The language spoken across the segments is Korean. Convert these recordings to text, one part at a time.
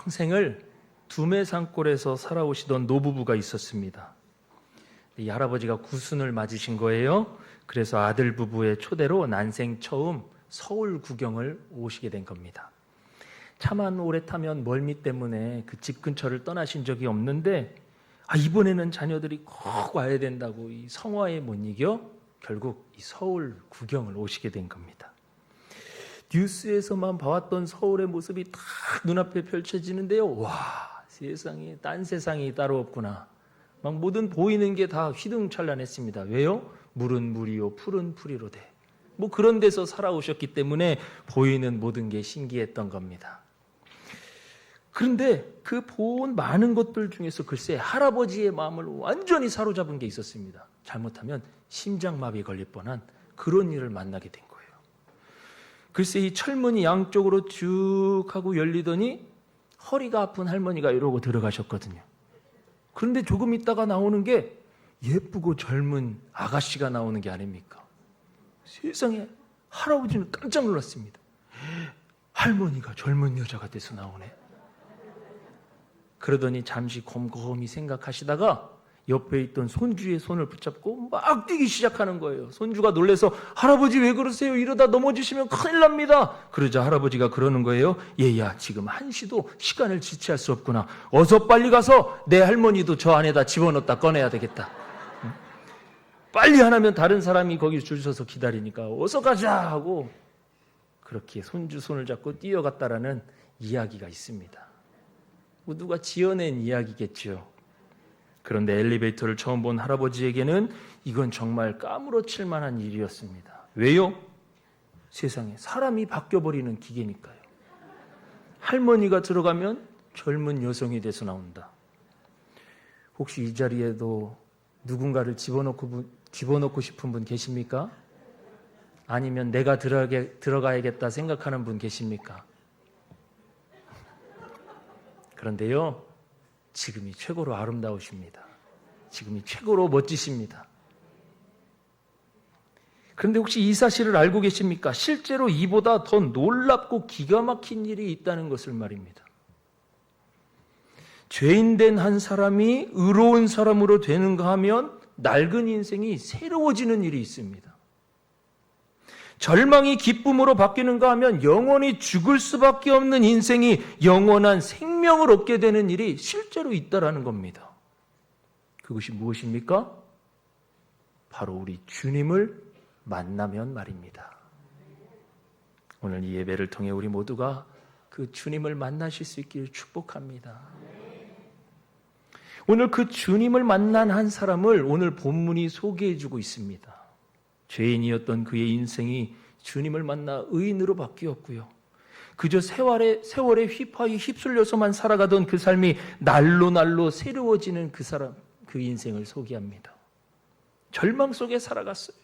평생을 두메산골에서 살아오시던 노부부가 있었습니다. 이 할아버지가 구순을 맞으신 거예요. 그래서 아들 부부의 초대로 난생 처음 서울 구경을 오시게 된 겁니다. 차만 오래 타면 멀미 때문에 그 집 근처를 떠나신 적이 없는데 이번에는 자녀들이 꼭 와야 된다고 이 성화에 못 이겨 결국 이 서울 구경을 오시게 된 겁니다. 뉴스에서만 봐왔던 서울의 모습이 딱 눈앞에 펼쳐지는데요. 와, 세상에 딴 세상이 따로 없구나. 막 모든 보이는 게 다 휘둥찬란했습니다. 왜요? 물은 물이요 풀은 풀이로 돼. 뭐 그런 데서 살아오셨기 때문에 보이는 모든 게 신기했던 겁니다. 그런데 그 본 많은 것들 중에서 글쎄 할아버지의 마음을 완전히 사로잡은 게 있었습니다. 잘못하면 심장마비 걸릴 뻔한 그런 일을 만나게 된 거예요. 글쎄 이 철문이 양쪽으로 쭉 하고 열리더니 허리가 아픈 할머니가 이러고 들어가셨거든요. 그런데 조금 있다가 나오는 게 예쁘고 젊은 아가씨가 나오는 게 아닙니까? 세상에 할아버지는 깜짝 놀랐습니다. 할머니가 젊은 여자가 돼서 나오네. 그러더니 잠시 곰곰이 생각하시다가 옆에 있던 손주의 손을 붙잡고 막 뛰기 시작하는 거예요. 손주가 놀라서 할아버지 왜 그러세요? 이러다 넘어지시면 큰일 납니다. 그러자 할아버지가 그러는 거예요. 얘야 지금 한시도 시간을 지체할 수 없구나. 어서 빨리 가서 내 할머니도 저 안에다 집어넣었다 꺼내야 되겠다. 빨리 안 하면 다른 사람이 거기 줄 서서 기다리니까 어서 가자 하고 그렇게 손주 손을 잡고 뛰어갔다라는 이야기가 있습니다. 뭐 누가 지어낸 이야기겠죠. 그런데 엘리베이터를 처음 본 할아버지에게는 이건 정말 까무러칠 만한 일이었습니다. 왜요? 세상에 사람이 바뀌어버리는 기계니까요. 할머니가 들어가면 젊은 여성이 돼서 나온다. 혹시 이 자리에도 누군가를 집어넣고 싶은 분 계십니까? 아니면 내가 들어가야겠다 생각하는 분 계십니까? 그런데요, 지금이 최고로 아름다우십니다. 지금이 최고로 멋지십니다. 그런데 혹시 이 사실을 알고 계십니까? 실제로 이보다 더 놀랍고 기가 막힌 일이 있다는 것을 말입니다. 죄인된 한 사람이 의로운 사람으로 되는가 하면 낡은 인생이 새로워지는 일이 있습니다. 절망이 기쁨으로 바뀌는가 하면 영원히 죽을 수밖에 없는 인생이 영원한 생명을 얻게 되는 일이 실제로 있다라는 겁니다. 그것이 무엇입니까? 바로 우리 주님을 만나면 말입니다. 오늘 이 예배를 통해 우리 모두가 그 주님을 만나실 수 있기를 축복합니다. 오늘 그 주님을 만난 한 사람을 오늘 본문이 소개해주고 있습니다. 죄인이었던 그의 인생이 주님을 만나 의인으로 바뀌었고요. 그저 세월에 휘파이 휩쓸려서만 살아가던 그 삶이 날로 새로워지는 그 사람, 그 인생을 소개합니다. 절망 속에 살아갔어요.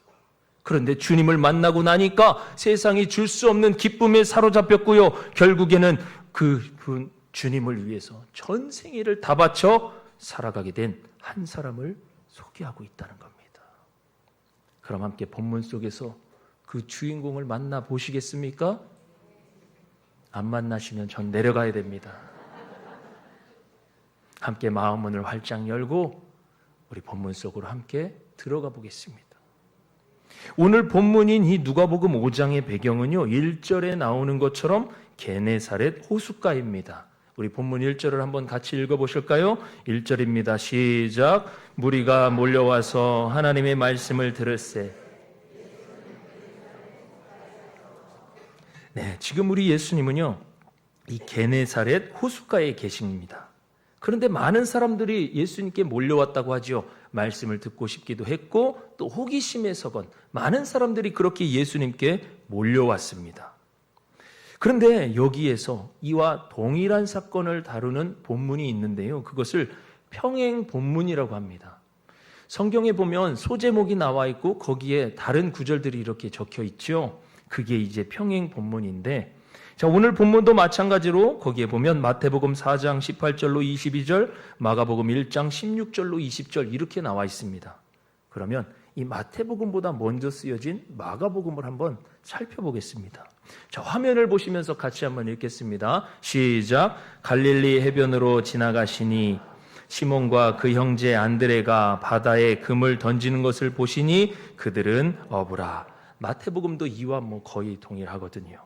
그런데 주님을 만나고 나니까 세상이 줄 수 없는 기쁨에 사로잡혔고요. 결국에는 그 주님을 위해서 전 생애를 다 바쳐 살아가게 된 한 사람을 소개하고 있다는 겁니다. 그럼 함께 본문 속에서 그 주인공을 만나 보시겠습니까? 안 만나시면 전 내려가야 됩니다. 함께 마음문을 활짝 열고 우리 본문 속으로 함께 들어가 보겠습니다. 오늘 본문인 이 누가복음 5장의 배경은요, 1절에 나오는 것처럼 게네사렛 호숫가입니다. 우리 본문 1절을 한번 같이 읽어보실까요? 1절입니다. 시작. 무리가 몰려와서 하나님의 말씀을 들을세. 네, 지금 우리 예수님은요, 이 게네사렛 호숫가에 계십니다. 그런데 많은 사람들이 예수님께 몰려왔다고 하죠. 말씀을 듣고 싶기도 했고 또 호기심에서건 많은 사람들이 그렇게 예수님께 몰려왔습니다. 그런데 여기에서 이와 동일한 사건을 다루는 본문이 있는데요. 그것을 평행 본문이라고 합니다. 성경에 보면 소제목이 나와 있고 거기에 다른 구절들이 이렇게 적혀 있죠. 그게 이제 평행 본문인데, 자, 오늘 본문도 마찬가지로 거기에 보면 마태복음 4장 18절로 22절, 마가복음 1장 16절로 20절 이렇게 나와 있습니다. 그러면 이 마태복음보다 먼저 쓰여진 마가복음을 한번 살펴보겠습니다. 자, 화면을 보시면서 같이 한번 읽겠습니다. 시작. 갈릴리 해변으로 지나가시니 시몬과 그 형제 안드레가 바다에 금을 던지는 것을 보시니 그들은 어부라. 마태복음도 이와 거의 동일하거든요.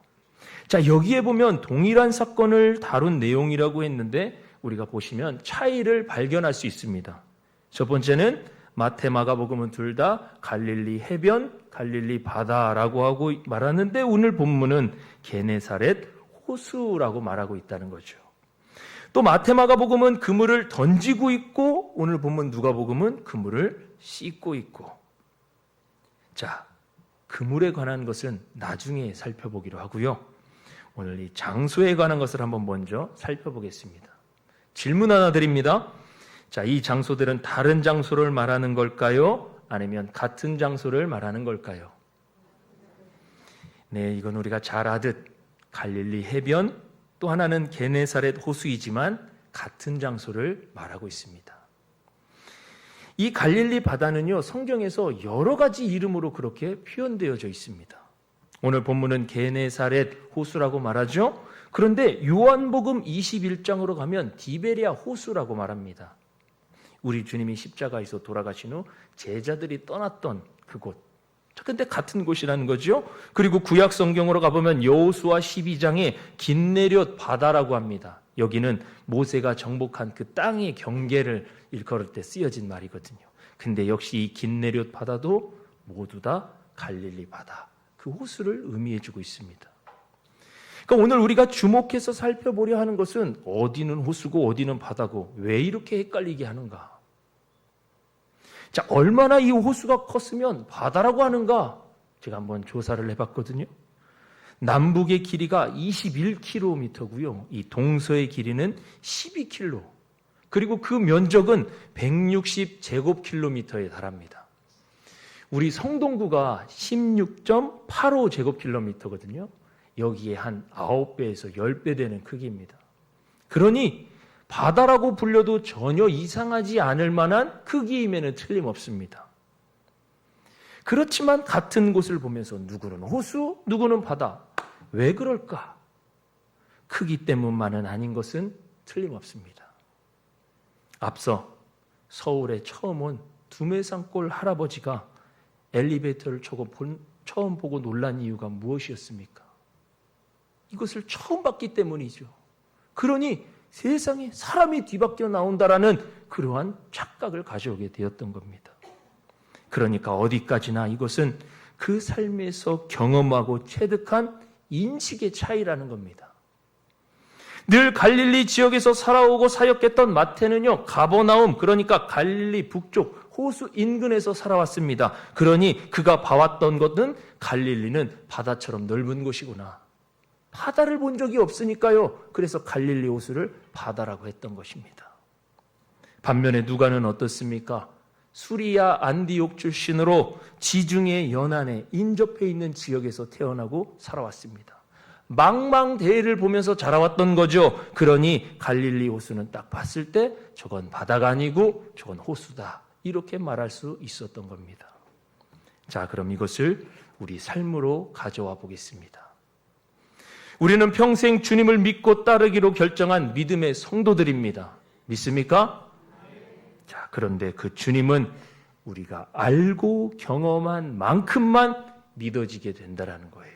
자, 여기에 보면 동일한 사건을 다룬 내용이라고 했는데 우리가 보시면 차이를 발견할 수 있습니다. 첫 번째는 마태, 마가복음은 둘 다 갈릴리 해변, 갈릴리 바다라고 하고 말하는데 오늘 본문은 게네사렛 호수라고 말하고 있다는 거죠. 또 마태, 마가복음은 그물을 던지고 있고 오늘 본문 누가복음은 그물을 씻고 있고. 자, 그물에 관한 것은 나중에 살펴보기로 하고요. 오늘 이 장소에 관한 것을 한번 먼저 살펴보겠습니다. 질문 하나 드립니다. 자, 이 장소들은 다른 장소를 말하는 걸까요? 아니면 같은 장소를 말하는 걸까요? 네, 이건 우리가 잘 아듯 갈릴리 해변, 또 하나는 게네사렛 호수이지만 같은 장소를 말하고 있습니다. 이 갈릴리 바다는요, 성경에서 여러 가지 이름으로 그렇게 표현되어져 있습니다. 오늘 본문은 게네사렛 호수라고 말하죠. 그런데 요한복음 21장으로 가면 디베리아 호수라고 말합니다. 우리 주님이 십자가에서 돌아가신 후 제자들이 떠났던 그곳. 근데 같은 곳이라는 거죠. 그리고 구약 성경으로 가보면 여호수아 12장에 긴네롯 바다라고 합니다. 여기는 모세가 정복한 그 땅의 경계를 일컬을 때 쓰여진 말이거든요. 근데 역시 이 긴네롯 바다도 모두 다 갈릴리 바다, 그 호수를 의미해주고 있습니다. 그러니까 오늘 우리가 주목해서 살펴보려 하는 것은 어디는 호수고 어디는 바다고 왜 이렇게 헷갈리게 하는가? 자, 얼마나 이 호수가 컸으면 바다라고 하는가? 제가 한번 조사를 해봤거든요. 남북의 길이가 21km고요. 이 동서의 길이는 12km. 그리고 그 면적은 160제곱킬로미터에 달합니다. 우리 성동구가 16.85제곱킬로미터거든요. 여기에 한 9배에서 10배 되는 크기입니다. 그러니 바다라고 불려도 전혀 이상하지 않을 만한 크기임에는 틀림없습니다. 그렇지만 같은 곳을 보면서 누구는 호수, 누구는 바다. 왜 그럴까? 크기 때문만은 아닌 것은 틀림없습니다. 앞서 서울에 처음 온 두메상골 할아버지가 엘리베이터를 처음 보고 놀란 이유가 무엇이었습니까? 이것을 처음 봤기 때문이죠. 그러니 세상에 사람이 뒤바뀌어 나온다라는 그러한 착각을 가져오게 되었던 겁니다. 그러니까 어디까지나 이것은 그 삶에서 경험하고 체득한 인식의 차이라는 겁니다. 늘 갈릴리 지역에서 살아오고 사역했던 마태는요, 가버나움, 그러니까 갈릴리 북쪽 호수 인근에서 살아왔습니다. 그러니 그가 봐왔던 것은 갈릴리는 바다처럼 넓은 곳이구나. 바다를 본 적이 없으니까요. 그래서 갈릴리 호수를 바다라고 했던 것입니다. 반면에 누가는 어떻습니까? 수리아 안디옥 출신으로 지중해 연안에 인접해 있는 지역에서 태어나고 살아왔습니다. 망망대해를 보면서 자라왔던 거죠. 그러니 갈릴리 호수는 딱 봤을 때 저건 바다가 아니고 저건 호수다. 이렇게 말할 수 있었던 겁니다. 자, 그럼 이것을 우리 삶으로 가져와 보겠습니다. 우리는 평생 주님을 믿고 따르기로 결정한 믿음의 성도들입니다. 믿습니까? 자, 그런데 그 주님은 우리가 알고 경험한 만큼만 믿어지게 된다는 거예요.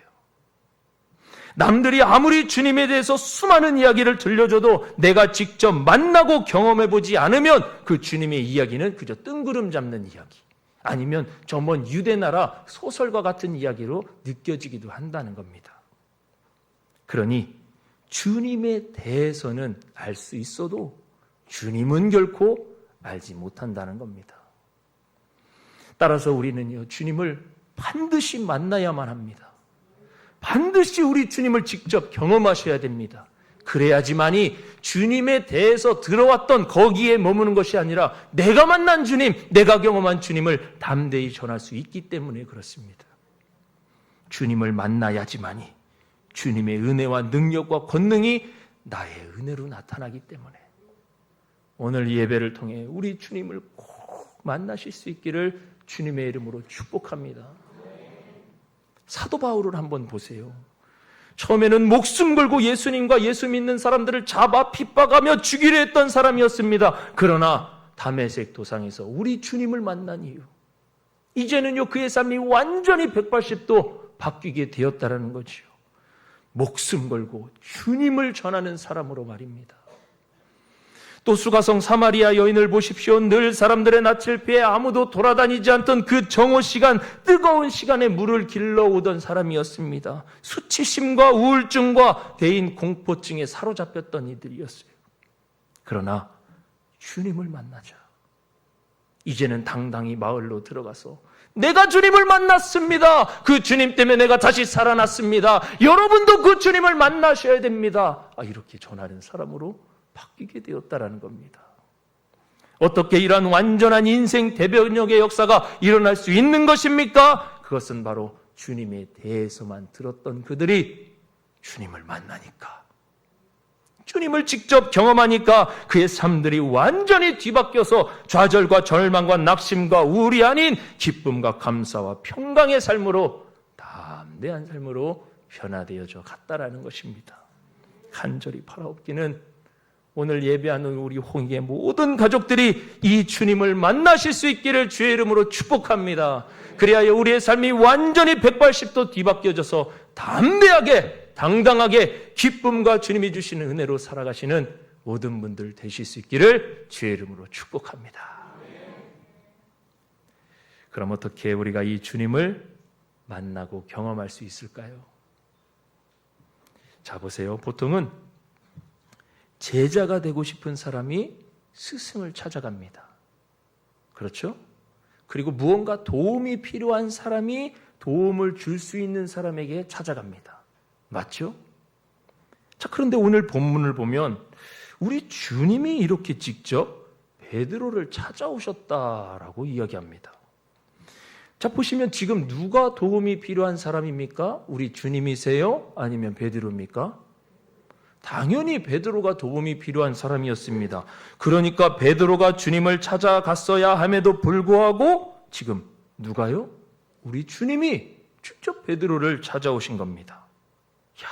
남들이 아무리 주님에 대해서 수많은 이야기를 들려줘도 내가 직접 만나고 경험해보지 않으면 그 주님의 이야기는 그저 뜬구름 잡는 이야기, 아니면 저 먼 유대나라 소설과 같은 이야기로 느껴지기도 한다는 겁니다. 그러니 주님에 대해서는 알 수 있어도 주님은 결코 알지 못한다는 겁니다. 따라서 우리는요, 주님을 반드시 만나야만 합니다. 반드시 우리 주님을 직접 경험하셔야 됩니다. 그래야지만이 주님에 대해서 들어왔던 거기에 머무는 것이 아니라 내가 만난 주님, 내가 경험한 주님을 담대히 전할 수 있기 때문에 그렇습니다. 주님을 만나야지만이 주님의 은혜와 능력과 권능이 나의 은혜로 나타나기 때문에 오늘 예배를 통해 우리 주님을 꼭 만나실 수 있기를 주님의 이름으로 축복합니다. 사도 바울을 한번 보세요. 처음에는 목숨 걸고 예수님과 예수 믿는 사람들을 잡아 핍박하며 죽이려 했던 사람이었습니다. 그러나 다메섹 도상에서 우리 주님을 만난 이유, 이제는요 그의 삶이 완전히 180도 바뀌게 되었다라는 거지요. 목숨 걸고 주님을 전하는 사람으로 말입니다. 또 수가성 사마리아 여인을 보십시오. 늘 사람들의 낯을 피해 아무도 돌아다니지 않던 그 정오 시간, 뜨거운 시간에 물을 길러오던 사람이었습니다. 수치심과 우울증과 대인 공포증에 사로잡혔던 이들이었어요. 그러나 주님을 만나자 이제는 당당히 마을로 들어가서 내가 주님을 만났습니다. 그 주님 때문에 내가 다시 살아났습니다. 여러분도 그 주님을 만나셔야 됩니다. 이렇게 전하는 사람으로 바뀌게 되었다라는 겁니다. 어떻게 이러한 완전한 인생 대변력의 역사가 일어날 수 있는 것입니까? 그것은 바로 주님에 대해서만 들었던 그들이 주님을 만나니까, 주님을 직접 경험하니까 그의 삶들이 완전히 뒤바뀌어서 좌절과 절망과 낙심과 우울이 아닌 기쁨과 감사와 평강의 삶으로, 담대한 삶으로 변화되어져 갔다라는 것입니다. 간절히 바라옵기는 오늘 예배하는 우리 홍익의 모든 가족들이 이 주님을 만나실 수 있기를 주의 이름으로 축복합니다. 그래야 우리의 삶이 완전히 180도 뒤바뀌어져서 담대하게, 당당하게 기쁨과 주님이 주시는 은혜로 살아가시는 모든 분들 되실 수 있기를 주의 이름으로 축복합니다. 그럼 어떻게 우리가 이 주님을 만나고 경험할 수 있을까요? 자, 보세요. 보통은 제자가 되고 싶은 사람이 스승을 찾아갑니다. 그렇죠? 그리고 무언가 도움이 필요한 사람이 도움을 줄 수 있는 사람에게 찾아갑니다. 맞죠? 자, 그런데 오늘 본문을 보면 우리 주님이 이렇게 직접 베드로를 찾아오셨다라고 이야기합니다. 자, 보시면 지금 누가 도움이 필요한 사람입니까? 우리 주님이세요? 아니면 베드로입니까? 당연히 베드로가 도움이 필요한 사람이었습니다. 그러니까 베드로가 주님을 찾아갔어야 함에도 불구하고 지금 누가요? 우리 주님이 직접 베드로를 찾아오신 겁니다. 야,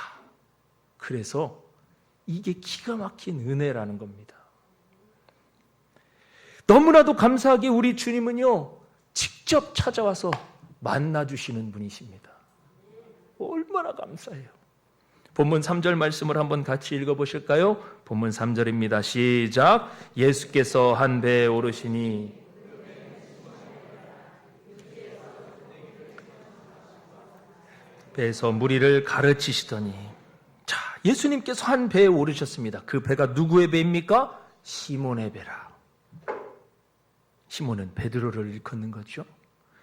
그래서 이게 기가 막힌 은혜라는 겁니다. 너무나도 감사하게 우리 주님은요 직접 찾아와서 만나주시는 분이십니다. 얼마나 감사해요. 본문 3절 말씀을 한번 같이 읽어보실까요? 본문 3절입니다. 시작. 예수께서 한 배에 오르시니 배에서 무리를 가르치시더니, 자, 예수님께서 한 배에 오르셨습니다. 그 배가 누구의 배입니까? 시몬의 배라. 시몬은 베드로를 일컫는 거죠.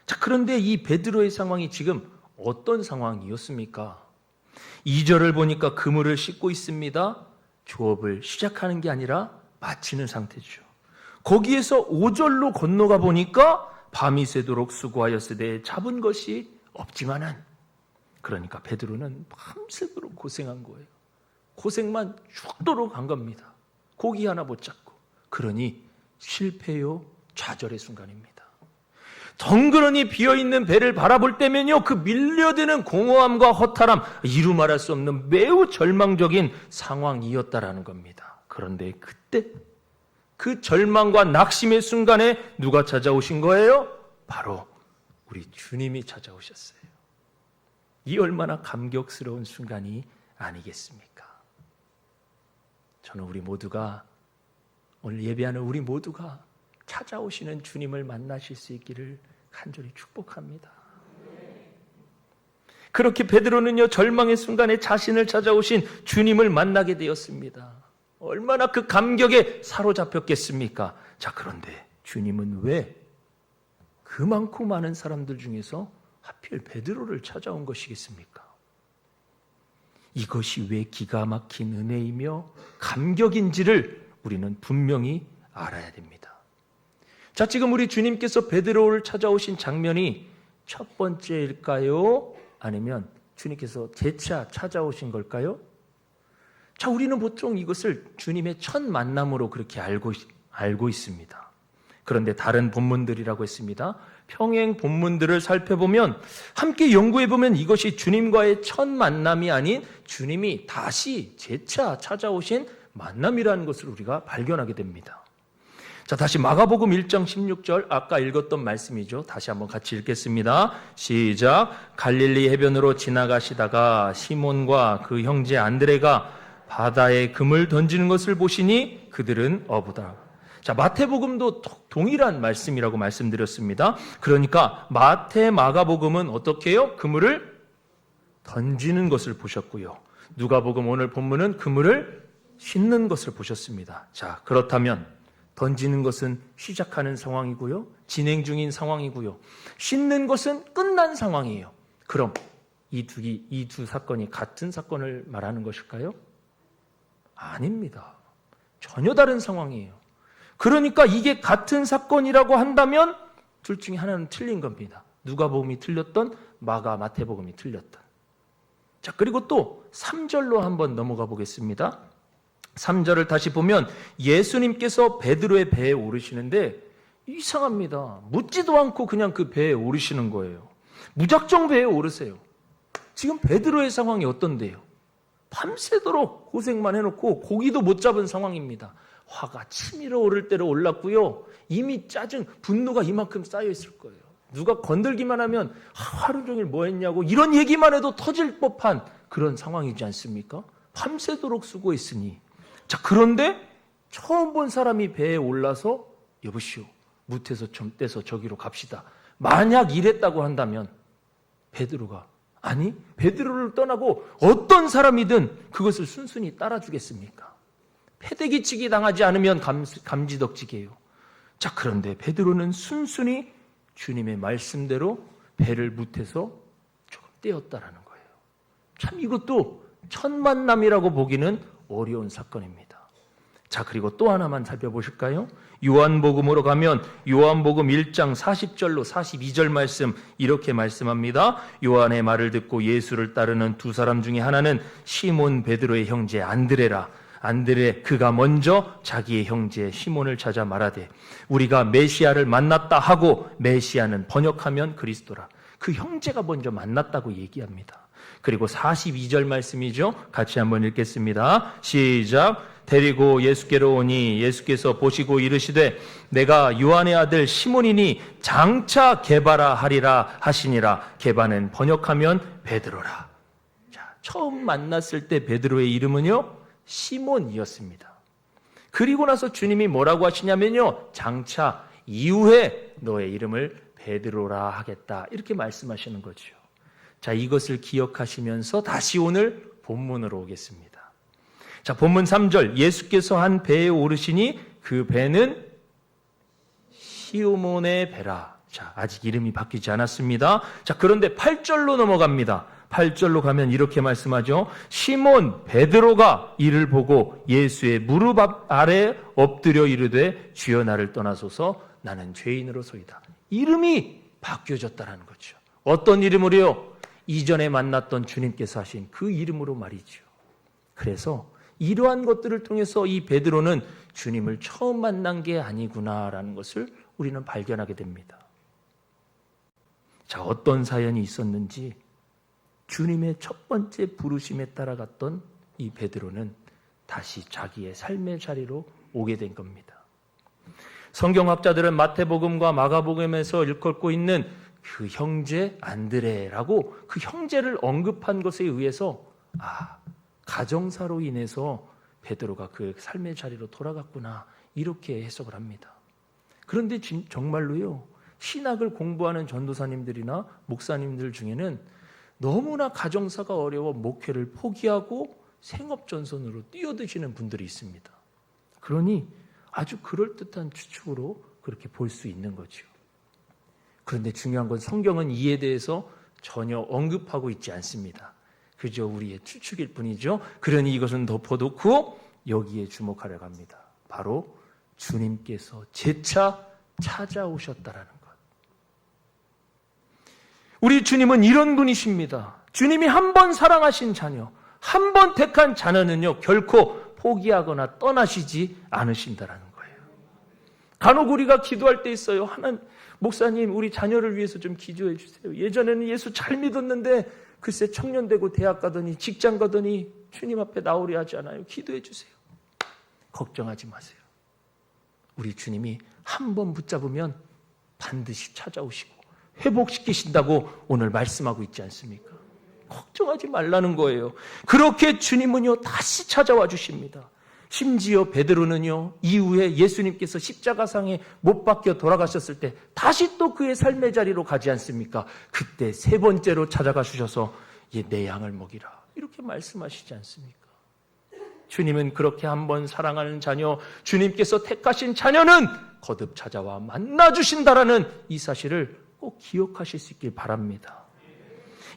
자, 그런데 이 베드로의 상황이 지금 어떤 상황이었습니까? 2절을 보니까 그물을 씻고 있습니다. 조업을 시작하는 게 아니라 마치는 상태죠. 거기에서 5절로 건너가 보니까 밤이 새도록 수고하였으되 잡은 것이 없지만은, 그러니까 베드로는 밤새도록 고생한 거예요. 고생만 죽도록 한 겁니다. 고기 하나 못 잡고. 그러니 실패요, 좌절의 순간입니다. 덩그러니 비어있는 배를 바라볼 때면요 그 밀려드는 공허함과 허탈함, 이루 말할 수 없는 매우 절망적인 상황이었다라는 겁니다. 그런데 그때 그 절망과 낙심의 순간에 누가 찾아오신 거예요? 바로 우리 주님이 찾아오셨어요. 이 얼마나 감격스러운 순간이 아니겠습니까? 저는 우리 모두가, 오늘 예배하는 우리 모두가 찾아오시는 주님을 만나실 수 있기를 간절히 축복합니다. 그렇게 베드로는요 절망의 순간에 자신을 찾아오신 주님을 만나게 되었습니다. 얼마나 그 감격에 사로잡혔겠습니까? 자, 그런데 주님은 왜 그 많고 많은 사람들 중에서 하필 베드로를 찾아온 것이겠습니까? 이것이 왜 기가 막힌 은혜이며 감격인지를 우리는 분명히 알아야 됩니다. 자, 지금 우리 주님께서 베드로를 찾아오신 장면이 첫 번째일까요? 아니면 주님께서 재차 찾아오신 걸까요? 자, 우리는 보통 이것을 주님의 첫 만남으로 그렇게 알고 있습니다. 그런데 다른 본문들이라고 했습니다. 평행 본문들을 살펴보면, 함께 연구해보면 이것이 주님과의 첫 만남이 아닌 주님이 다시 재차 찾아오신 만남이라는 것을 우리가 발견하게 됩니다. 자, 다시 마가복음 1장 16절, 아까 읽었던 말씀이죠. 다시 한번 같이 읽겠습니다. 시작. 갈릴리 해변으로 지나가시다가 시몬과 그 형제 안드레가 바다에 금을 던지는 것을 보시니 그들은 어부다. 자, 마태복음도 동일한 말씀이라고 말씀드렸습니다. 그러니까 마태, 마가복음은 어떻게 해요? 그물을 던지는 것을 보셨고요. 누가복음 오늘 본문은 그물을 싣는 것을 보셨습니다. 자, 그렇다면 던지는 것은 시작하는 상황이고요. 진행 중인 상황이고요. 싣는 것은 끝난 상황이에요. 그럼 이 두 사건이 같은 사건을 말하는 것일까요? 아닙니다. 전혀 다른 상황이에요. 그러니까 이게 같은 사건이라고 한다면 둘 중에 하나는 틀린 겁니다. 누가복음이 틀렸던, 마태복음이 틀렸던. 자, 그리고 또 3절로 한번 넘어가 보겠습니다. 3절을 다시 보면 예수님께서 베드로의 배에 오르시는데 이상합니다. 묻지도 않고 그냥 그 배에 오르시는 거예요. 무작정 배에 오르세요. 지금 베드로의 상황이 어떤데요? 밤새도록 고생만 해놓고 고기도 못 잡은 상황입니다. 화가 치밀어 오를 대로 올랐고요. 이미 짜증, 분노가 이만큼 쌓여 있을 거예요. 누가 건들기만 하면 하루 종일 뭐 했냐고 이런 얘기만 해도 터질 법한 그런 상황이지 않습니까? 밤새도록 수고했으니. 자, 그런데 처음 본 사람이 배에 올라서 여보시오, 무태서 좀 떼서 저기로 갑시다. 만약 이랬다고 한다면 베드로가, 아니, 베드로를 떠나고 어떤 사람이든 그것을 순순히 따라주겠습니까? 패대기치기 당하지 않으면 감지덕지게요. 자, 그런데 베드로는 순순히 주님의 말씀대로 배를 무태서 조금 떼었다라는 거예요. 참 이것도 첫 만남이라고 보기는 어려운 사건입니다. 자, 그리고 또 하나만 살펴보실까요? 요한복음으로 가면 요한복음 1장 40절로 42절 말씀 이렇게 말씀합니다. 요한의 말을 듣고 예수를 따르는 두 사람 중에 하나는 시몬 베드로의 형제 안드레라. 안드레 그가 먼저 자기의 형제 시몬을 찾아 말하되 우리가 메시아를 만났다 하고, 메시아는 번역하면 그리스도라. 그 형제가 먼저 만났다고 얘기합니다. 그리고 42절 말씀이죠. 같이 한번 읽겠습니다. 시작. 데리고 예수께로 오니 예수께서 보시고 이르시되 내가 요한의 아들 시몬이니 장차 게바라 하리라 하시니라. 게바는 번역하면 베드로라. 자, 처음 만났을 때 베드로의 이름은요, 시몬이었습니다. 그리고 나서 주님이 뭐라고 하시냐면요, 장차 이후에 너의 이름을 베드로라 하겠다, 이렇게 말씀하시는 거죠. 자, 이것을 기억하시면서 다시 오늘 본문으로 오겠습니다. 자, 본문 3절, 예수께서 한 배에 오르시니 그 배는 시몬의 배라. 자, 아직 이름이 바뀌지 않았습니다. 자, 그런데 8절로 넘어갑니다. 8절로 가면 이렇게 말씀하죠. 시몬 베드로가 이를 보고 예수의 무릎 아래 엎드려 이르되 주여 나를 떠나소서 나는 죄인으로소이다. 이름이 바뀌어졌다는 거죠. 어떤 이름으로요? 이전에 만났던 주님께서 하신 그 이름으로 말이죠. 그래서 이러한 것들을 통해서 이 베드로는 주님을 처음 만난 게 아니구나라는 것을 우리는 발견하게 됩니다. 자, 어떤 사연이 있었는지 주님의 첫 번째 부르심에 따라갔던 이 베드로는 다시 자기의 삶의 자리로 오게 된 겁니다. 성경학자들은 마태복음과 마가복음에서 일컫고 있는 그 형제 안드레라고 그 형제를 언급한 것에 의해서 가정사로 인해서 베드로가 그 삶의 자리로 돌아갔구나, 이렇게 해석을 합니다. 그런데 정말로요, 신학을 공부하는 전도사님들이나 목사님들 중에는 너무나 가정사가 어려워 목회를 포기하고 생업전선으로 뛰어드시는 분들이 있습니다. 그러니 아주 그럴듯한 추측으로 그렇게 볼 수 있는 거죠. 그런데 중요한 건 성경은 이에 대해서 전혀 언급하고 있지 않습니다. 그저 우리의 추측일 뿐이죠. 그러니 이것은 덮어놓고 여기에 주목하려고 합니다. 바로 주님께서 재차 찾아오셨다라는 것. 우리 주님은 이런 분이십니다. 주님이 한 번 사랑하신 자녀, 한 번 택한 자녀는요, 결코 포기하거나 떠나시지 않으신다라는 거예요. 간혹 우리가 기도할 때 있어요. 하나님, 목사님, 우리 자녀를 위해서 좀 기도해 주세요. 예전에는 예수 잘 믿었는데 글쎄 청년 되고 대학 가더니 직장 가더니 주님 앞에 나오려 하지 않아요. 기도해 주세요. 걱정하지 마세요. 우리 주님이 한 번 붙잡으면 반드시 찾아오시고 회복시키신다고 오늘 말씀하고 있지 않습니까? 걱정하지 말라는 거예요. 그렇게 주님은요 다시 찾아와 주십니다. 심지어 베드로는요 이후에 예수님께서 십자가상에 못 박혀 돌아가셨을 때 다시 또 그의 삶의 자리로 가지 않습니까? 그때 세 번째로 찾아가 주셔서 내 양을 먹이라 이렇게 말씀하시지 않습니까? 주님은 그렇게 한번 사랑하는 자녀, 주님께서 택하신 자녀는 거듭 찾아와 만나주신다라는 이 사실을 꼭 기억하실 수 있길 바랍니다.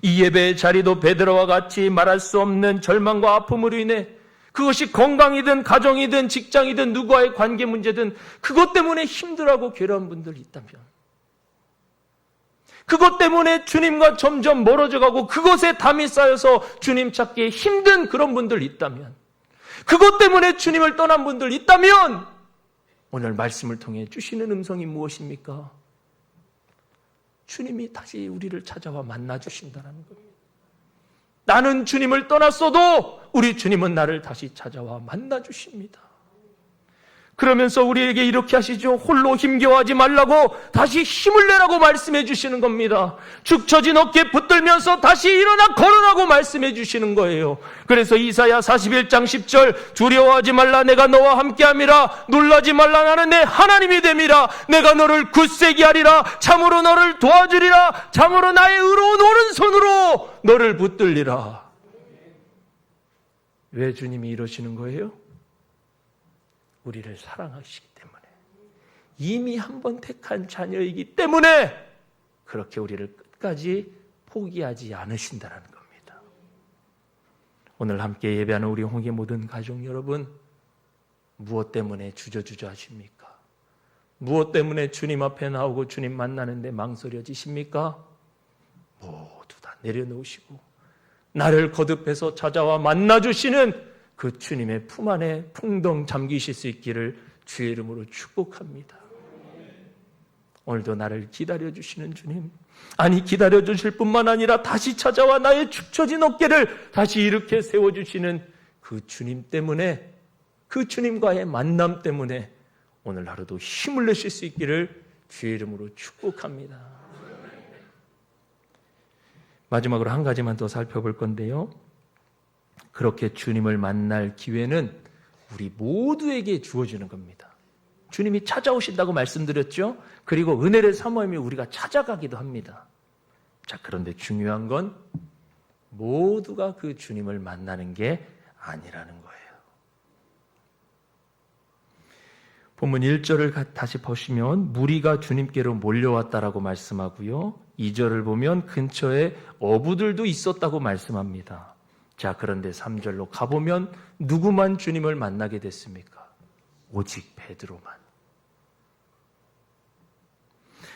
이 예배의 자리도 베드로와 같이 말할 수 없는 절망과 아픔으로 인해 그것이 건강이든 가정이든 직장이든 누구와의 관계 문제든 그것 때문에 힘들어하고 괴로운 분들 있다면, 그것 때문에 주님과 점점 멀어져가고 그것에 담이 쌓여서 주님 찾기에 힘든 그런 분들 있다면, 그것 때문에 주님을 떠난 분들 있다면 오늘 말씀을 통해 주시는 음성이 무엇입니까? 주님이 다시 우리를 찾아와 만나주신다는 겁니다. 나는 주님을 떠났어도 우리 주님은 나를 다시 찾아와 만나주십니다. 그러면서 우리에게 이렇게 하시죠. 홀로 힘겨워하지 말라고 다시 힘을 내라고 말씀해 주시는 겁니다. 축 처진 어깨 붙들면서 다시 일어나 걸으라고 말씀해 주시는 거예요. 그래서 이사야 41장 10절 두려워하지 말라 내가 너와 함께함이라 놀라지 말라 나는 내 하나님이 됨이라 내가 너를 굳세게 하리라 참으로 너를 도와주리라 참으로 나의 의로운 오른손으로 너를 붙들리라. 왜 주님이 이러시는 거예요? 우리를 사랑하시기 때문에, 이미 한번 택한 자녀이기 때문에 그렇게 우리를 끝까지 포기하지 않으신다는 겁니다. 오늘 함께 예배하는 우리 홍의 모든 가족 여러분, 무엇 때문에 주저주저 하십니까? 무엇 때문에 주님 앞에 나오고 주님 만나는데 망설여지십니까? 모두 다 내려놓으시고 나를 거듭해서 찾아와 만나주시는 그 주님의 품 안에 풍덩 잠기실 수 있기를 주의 이름으로 축복합니다. 오늘도 나를 기다려주시는 주님, 아니 기다려주실 뿐만 아니라 다시 찾아와 나의 축 처진 어깨를 다시 이렇게 세워주시는 그 주님 때문에, 그 주님과의 만남 때문에 오늘 하루도 힘을 내실 수 있기를 주의 이름으로 축복합니다. 마지막으로 한 가지만 더 살펴볼 건데요, 그렇게 주님을 만날 기회는 우리 모두에게 주어지는 겁니다. 주님이 찾아오신다고 말씀드렸죠. 그리고 은혜를 사모하며 우리가 찾아가기도 합니다. 자, 그런데 중요한 건 모두가 그 주님을 만나는 게 아니라는 거예요. 본문 1절을 다시 보시면 무리가 주님께로 몰려왔다라고 말씀하고요. 2절을 보면 근처에 어부들도 있었다고 말씀합니다. 자, 그런데 3절로 가보면 누구만 주님을 만나게 됐습니까? 오직 베드로만.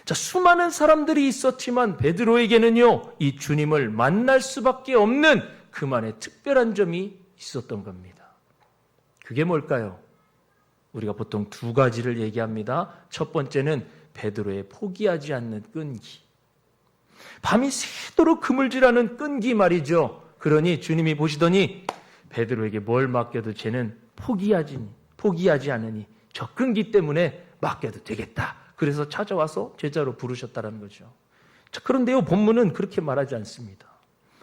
자, 수많은 사람들이 있었지만 베드로에게는요, 이 주님을 만날 수밖에 없는 그만의 특별한 점이 있었던 겁니다. 그게 뭘까요? 우리가 보통 두 가지를 얘기합니다. 첫 번째는 베드로의 포기하지 않는 끈기. 밤이 새도록 그물질하는 끈기 말이죠. 그러니 주님이 보시더니 베드로에게 뭘 맡겨도 쟤는 포기하지 않으니 저 끈기 때문에 맡겨도 되겠다. 그래서 찾아와서 제자로 부르셨다는 거죠. 자, 그런데요, 본문은 그렇게 말하지 않습니다.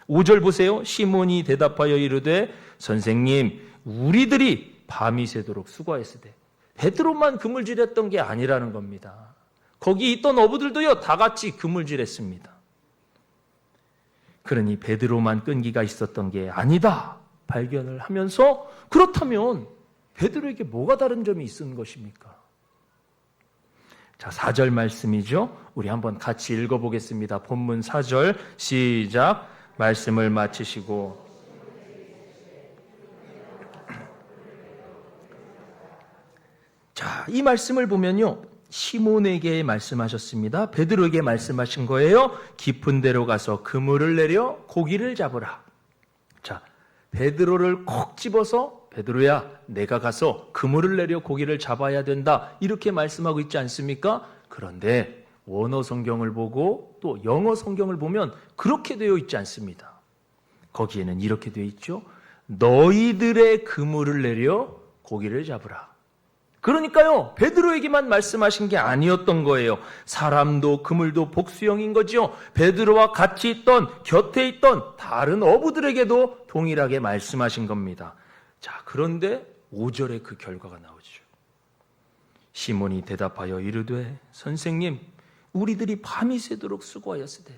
5절 보세요. 시몬이 대답하여 이르되 선생님 우리들이 밤이 새도록 수고했으되. 베드로만 그물질했던 게 아니라는 겁니다. 거기 있던 어부들도요 다 같이 그물질했습니다. 그러니 베드로만 끈기가 있었던 게 아니다 발견을 하면서, 그렇다면 베드로에게 뭐가 다른 점이 있은 것입니까? 자, 4절 말씀이죠. 우리 한번 같이 읽어보겠습니다. 본문 4절 시작. 말씀을 마치시고 자, 이 말씀을 보면요, 시몬에게 말씀하셨습니다. 베드로에게 말씀하신 거예요. 깊은 데로 가서 그물을 내려 고기를 잡으라. 자, 베드로를 콕 집어서 베드로야 내가 가서 그물을 내려 고기를 잡아야 된다 이렇게 말씀하고 있지 않습니까? 그런데 원어 성경을 보고 또 영어 성경을 보면 그렇게 되어 있지 않습니다. 거기에는 이렇게 되어 있죠. 너희들의 그물을 내려 고기를 잡으라. 그러니까요, 베드로에게만 말씀하신 게 아니었던 거예요. 사람도 그물도 복수형인 거죠. 베드로와 같이 있던, 곁에 있던 다른 어부들에게도 동일하게 말씀하신 겁니다. 자, 그런데 5절에 그 결과가 나오죠. 시몬이 대답하여 이르되 선생님, 우리들이 밤이 새도록 수고하였으되.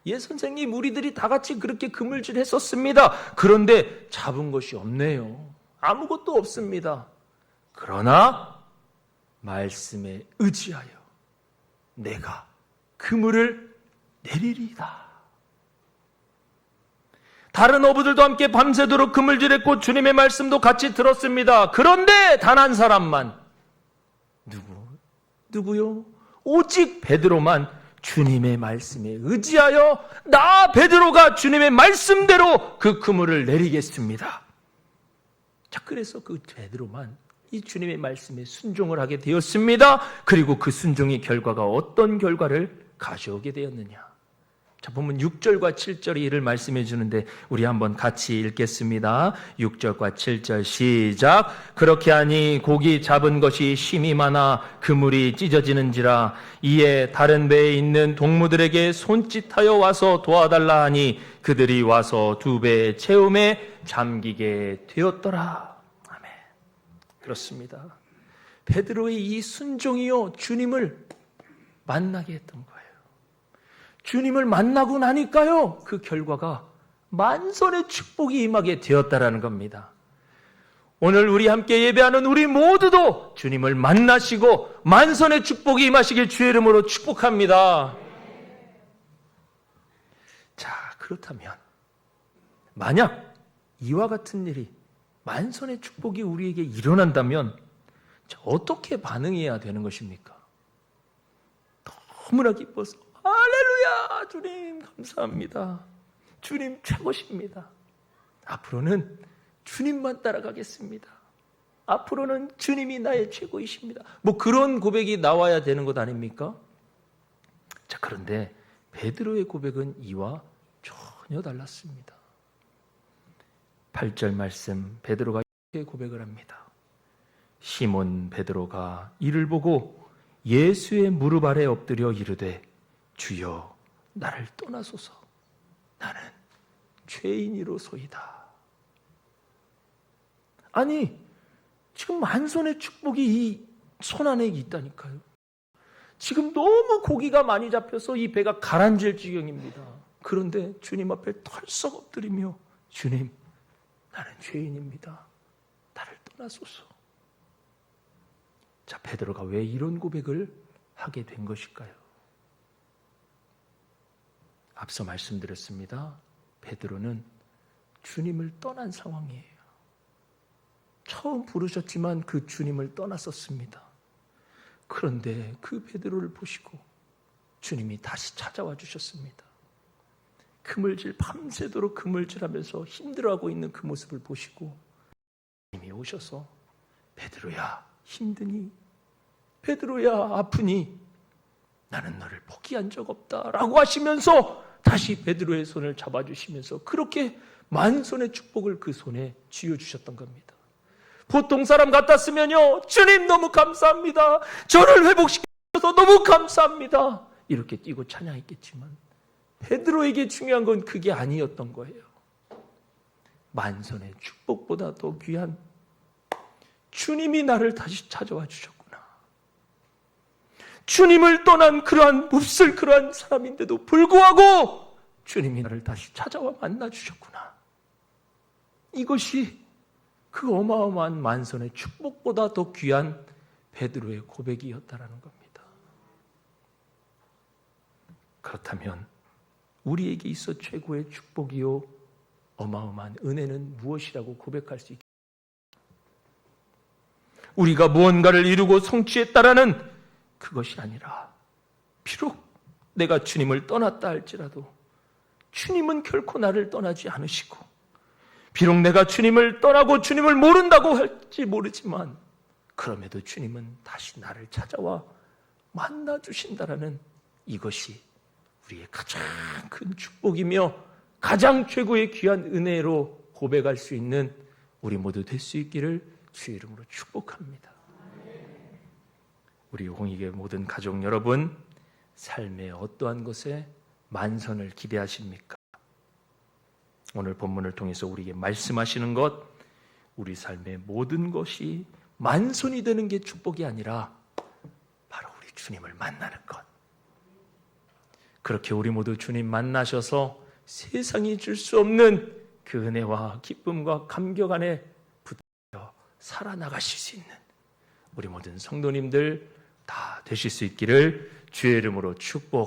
예, 선생님, 우리들이 다 같이 그렇게 그물질 했었습니다. 그런데 잡은 것이 없네요. 아무것도 없습니다. 그러나 말씀에 의지하여 내가 그물을 내리리이다. 다른 어부들도 함께 밤새도록 그물질했고 주님의 말씀도 같이 들었습니다. 그런데 단 한 사람만, 누구요? 오직 베드로만 주님의 말씀에 의지하여 나 베드로가 주님의 말씀대로 그 그물을 내리겠습니다. 자, 그래서 그 베드로만 이 주님의 말씀에 순종을 하게 되었습니다. 그리고 그 순종의 결과가 어떤 결과를 가져오게 되었느냐. 자, 보면 6절과 7절이 이를 말씀해 주는데 우리 한번 같이 읽겠습니다. 6절과 7절 시작. 그렇게 하니 고기 잡은 것이 심이 많아 그물이 찢어지는지라. 이에 다른 배에 있는 동무들에게 손짓하여 와서 도와달라 하니 그들이 와서 두 배의 채움에 잠기게 되었더라. 아멘. 그렇습니다. 베드로의 이 순종이요, 주님을 만나게 했던 거예요. 주님을 만나고 나니까요, 그 결과가 만선의 축복이 임하게 되었다라는 겁니다. 오늘 우리 함께 예배하는 우리 모두도 주님을 만나시고 만선의 축복이 임하시길 주의 이름으로 축복합니다. 자, 그렇다면 만약 이와 같은 일이 만선의 축복이 우리에게 일어난다면 어떻게 반응해야 되는 것입니까? 너무나 기뻐서 할렐루야, 주님 감사합니다. 주님 최고십니다. 앞으로는 주님만 따라가겠습니다. 앞으로는 주님이 나의 최고이십니다. 뭐 그런 고백이 나와야 되는 것 아닙니까? 자, 그런데 베드로의 고백은 이와 전혀 달랐습니다. 8절 말씀, 베드로가 이렇게 고백을 합니다. 시몬 베드로가 이를 보고 예수의 무릎 아래 엎드려 이르되 주여 나를 떠나소서, 나는 죄인이로소이다. 아니, 지금 만선의 축복이 이 손 안에 있다니까요. 지금 너무 고기가 많이 잡혀서 이 배가 가라앉을 지경입니다. 그런데 주님 앞에 털썩 엎드리며 주님, 나는 죄인입니다. 나를 떠나소서. 자, 베드로가 왜 이런 고백을 하게 된 것일까요? 앞서 말씀드렸습니다. 베드로는 주님을 떠난 상황이에요. 처음 부르셨지만 그 주님을 떠났었습니다. 그런데 그 베드로를 보시고 주님이 다시 찾아와 주셨습니다. 그물질, 밤새도록 그물질하면서 힘들어하고 있는 그 모습을 보시고 주님이 오셔서 베드로야 힘드니? 베드로야 아프니? 나는 너를 포기한 적 없다 라고 하시면서 다시 베드로의 손을 잡아주시면서 그렇게 만손의 축복을 그 손에 쥐어주셨던 겁니다. 보통 사람 같았으면요, 주님 너무 감사합니다, 저를 회복시켜주셔서 너무 감사합니다, 이렇게 뛰고 찬양했겠지만 베드로에게 중요한 건 그게 아니었던 거예요. 만선의 축복보다 더 귀한 주님이 나를 다시 찾아와 주셨구나. 주님을 떠난 그러한 몹쓸 그러한 사람인데도 불구하고 주님이 나를 다시 찾아와 만나 주셨구나. 이것이 그 어마어마한 만선의 축복보다 더 귀한 베드로의 고백이었다라는 겁니다. 그렇다면 우리에게 있어 최고의 축복이요 어마어마한 은혜는 무엇이라고 고백할 수 있겠습니까? 우리가 무언가를 이루고 성취했다라는 그것이 아니라 비록 내가 주님을 떠났다 할지라도 주님은 결코 나를 떠나지 않으시고, 비록 내가 주님을 떠나고 주님을 모른다고 할지 모르지만 그럼에도 주님은 다시 나를 찾아와 만나 주신다라는 이것이 우리의 가장 큰 축복이며 가장 최고의 귀한 은혜로 고백할 수 있는 우리 모두 될 수 있기를 주의 이름으로 축복합니다. 우리 홍익의 모든 가족 여러분, 삶의 어떠한 것에 만선을 기대하십니까? 오늘 본문을 통해서 우리에게 말씀하시는 것, 우리 삶의 모든 것이 만선이 되는 게 축복이 아니라 바로 우리 주님을 만나는 것. 그렇게 우리 모두 주님 만나셔서 세상이 줄 수 없는 그 은혜와 기쁨과 감격 안에 붙어 살아나가실 수 있는 우리 모든 성도님들 다 되실 수 있기를 주의 이름으로 축복